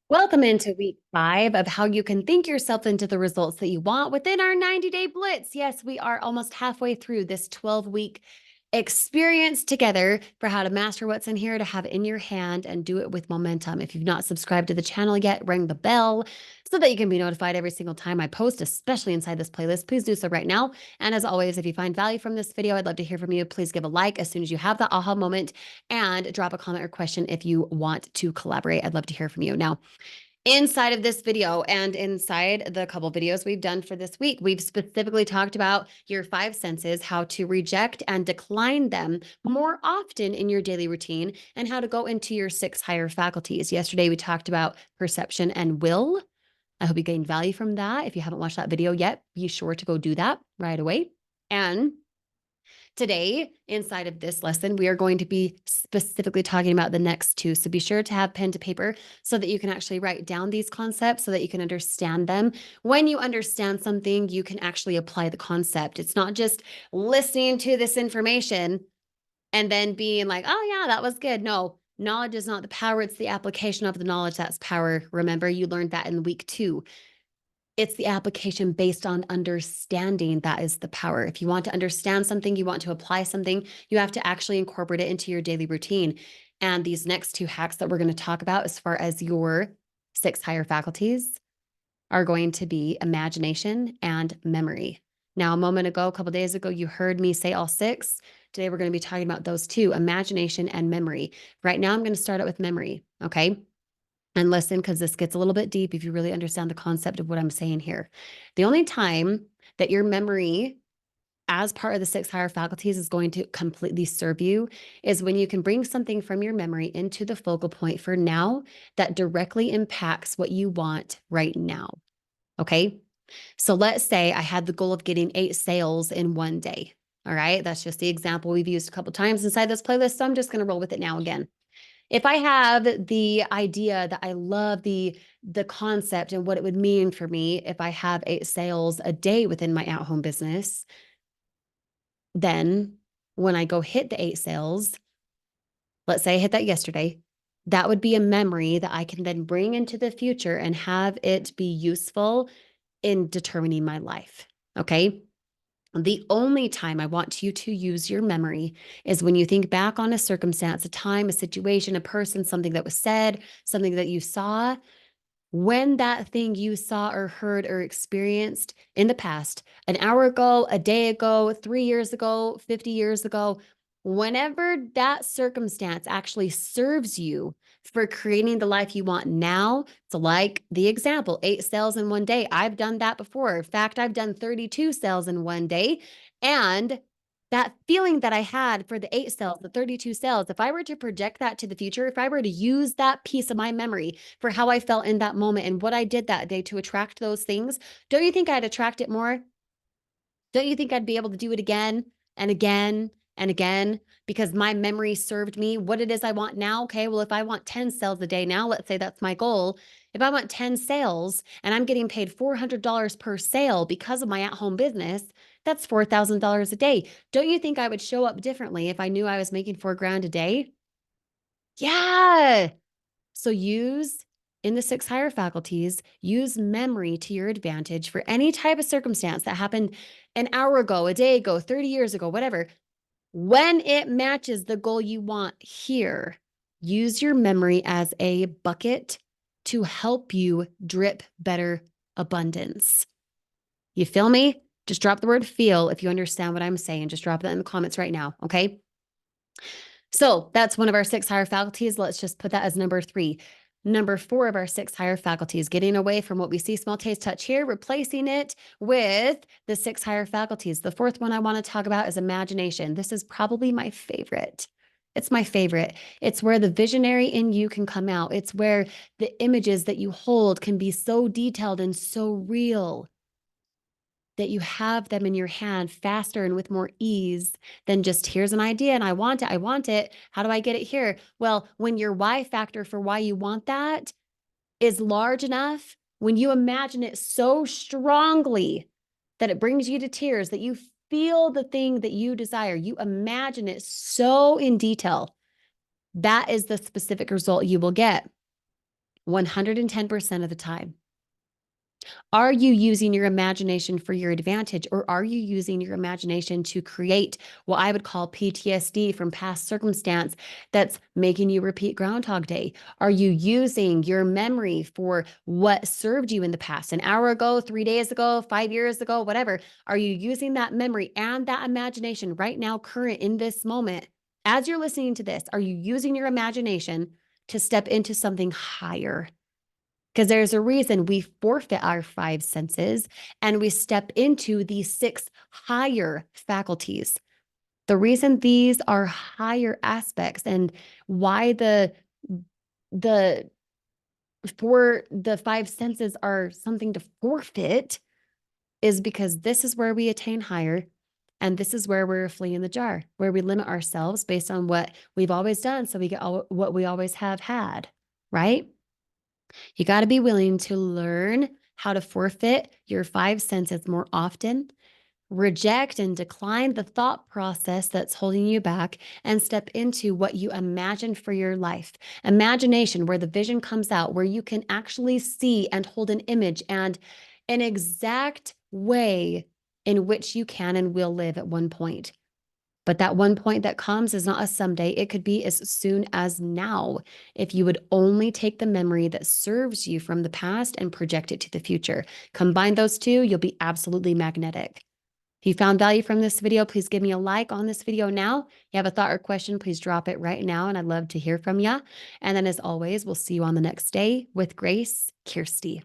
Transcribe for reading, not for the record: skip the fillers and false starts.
Welcome into week 5 of how you can think yourself into the results that you want within our 90-day blitz. Yes, we are almost halfway through this 12-week experience together for how to master what's in here, to have it in your hand and do it with momentum. If you've not subscribed to the channel yet, ring the bell so that you can be notified every single time I post, especially inside this playlist. Please do so right now. And as always, if you find value from this video, I'd love to hear from you. Please give a like as soon as you have that aha moment and drop a comment or question if you want to collaborate. I'd love to hear from you. Now, inside of this video and inside the couple videos we've done for this week, we've specifically talked about your 5 senses, how to reject and decline them more often in your daily routine, and how to go into your 6 higher faculties. Yesterday, we talked about perception and will. I hope you gained value from that. If you haven't watched that video yet, be sure to go do that right away. And today, inside of this lesson, we are going to be specifically talking about the next 2. So be sure to have pen to paper so that you can actually write down these concepts so that you can understand them. When you understand something, you can actually apply the concept. It's not just listening to this information and then being like, oh, yeah, that was good. No, knowledge is not the power. It's the application of the knowledge that's power. Remember, you learned that in week 2. It's the application based on understanding that is the power. If you want to understand something, you want to apply something, you have to actually incorporate it into your daily routine. And these next 2 hacks that we're going to talk about, as far as your 6 higher faculties, are going to be imagination and memory. Now, a moment ago, a couple days ago, you heard me say all 6. Today, we're going to be talking about those 2, imagination and memory. Right now, I'm going to start out with memory, okay? And listen, because this gets a little bit deep if you really understand the concept of what I'm saying here. The only time that your memory, as part of the 6 higher faculties, is going to completely serve you is when you can bring something from your memory into the focal point for now that directly impacts what you want right now. Okay. So let's say I had the goal of getting 8 sales in one day. All right. That's just the example we've used a couple times inside this playlist. So I'm just going to roll with it now again. If I have the idea that I love the concept and what it would mean for me if I have 8 sales a day within my at-home business, then when I go hit the 8 sales, let's say I hit that yesterday, that would be a memory that I can then bring into the future and have it be useful in determining my life. Okay. The only time I want you to use your memory is when you think back on a circumstance, a time, a situation, a person, something that was said, something that you saw. When that thing you saw or heard or experienced in the past, an hour ago, a day ago, 3 years ago, 50 years ago, whenever that circumstance actually serves you for creating the life you want now. So like the example, 8 sales in one day. I've done that before. In fact, I've done 32 sales in one day. And that feeling that I had for the 8 sales, the 32 sales, if I were to project that to the future, if I were to use that piece of my memory for how I felt in that moment and what I did that day to attract those things, don't you think I'd attract it more? Don't you think I'd be able to do it again and again and again because my memory served me what it is I want now? Okay, well, if I want 10 sales a day now, let's say that's my goal. If I want 10 sales and I'm getting paid $400 per sale because of my at home business, that's $4,000 a day. Don't you think I would show up differently if I knew I was making 4 grand a day? Yeah. So use in the 6 higher faculties, use memory to your advantage for any type of circumstance that happened an hour ago, a day ago, 30 years ago, whatever. When it matches the goal you want here, use your memory as a bucket to help you drip better abundance. You feel me? Just drop the word feel if you understand what I'm saying. Just drop that in the comments right now, okay? So that's one of our 6 higher faculties. Let's just put that as number 3. Number 4 of our 6 higher faculties, getting away from what we see, smell, taste, touch, hear, replacing it with the 6 higher faculties. The 4th one I want to talk about is imagination. This is probably my favorite. It's my favorite. It's where the visionary in you can come out. It's where the images that you hold can be so detailed and so real that you have them in your hand faster and with more ease than just here's an idea and I want it. I want it. How do I get it here? Well, when your why factor for why you want that is large enough, when you imagine it so strongly that it brings you to tears, that you feel the thing that you desire, you imagine it so in detail, that is the specific result you will get. 110% of the time. Are you using your imagination for your advantage, or are you using your imagination to create what I would call PTSD from past circumstance that's making you repeat Groundhog Day? Are you using your memory for what served you in the past, an hour ago, 3 days ago, 5 years ago, whatever? Are you using that memory and that imagination right now, current in this moment? As you're listening to this, are you using your imagination to step into something higher? Because there's a reason we forfeit our five senses and we step into these six higher faculties. The reason these are higher aspects and why the for the five senses are something to forfeit is because this is where we attain higher, and this is where we're a flea in the jar, where we limit ourselves based on what we've always done, so we get what we always have had, right? You got to be willing to learn how to forfeit your five senses more often, reject and decline the thought process that's holding you back, and step into what you imagine for your life. Imagination, where the vision comes out, where you can actually see and hold an image and an exact way in which you can and will live at one point. But that one point that comes is not a someday. It could be as soon as now. If you would only take the memory that serves you from the past and project it to the future. Combine those two, you'll be absolutely magnetic. If you found value from this video, please give me a like on this video now. If you have a thought or question, please drop it right now, and I'd love to hear from you. And then as always, we'll see you on the next day with Grace, Kirsty.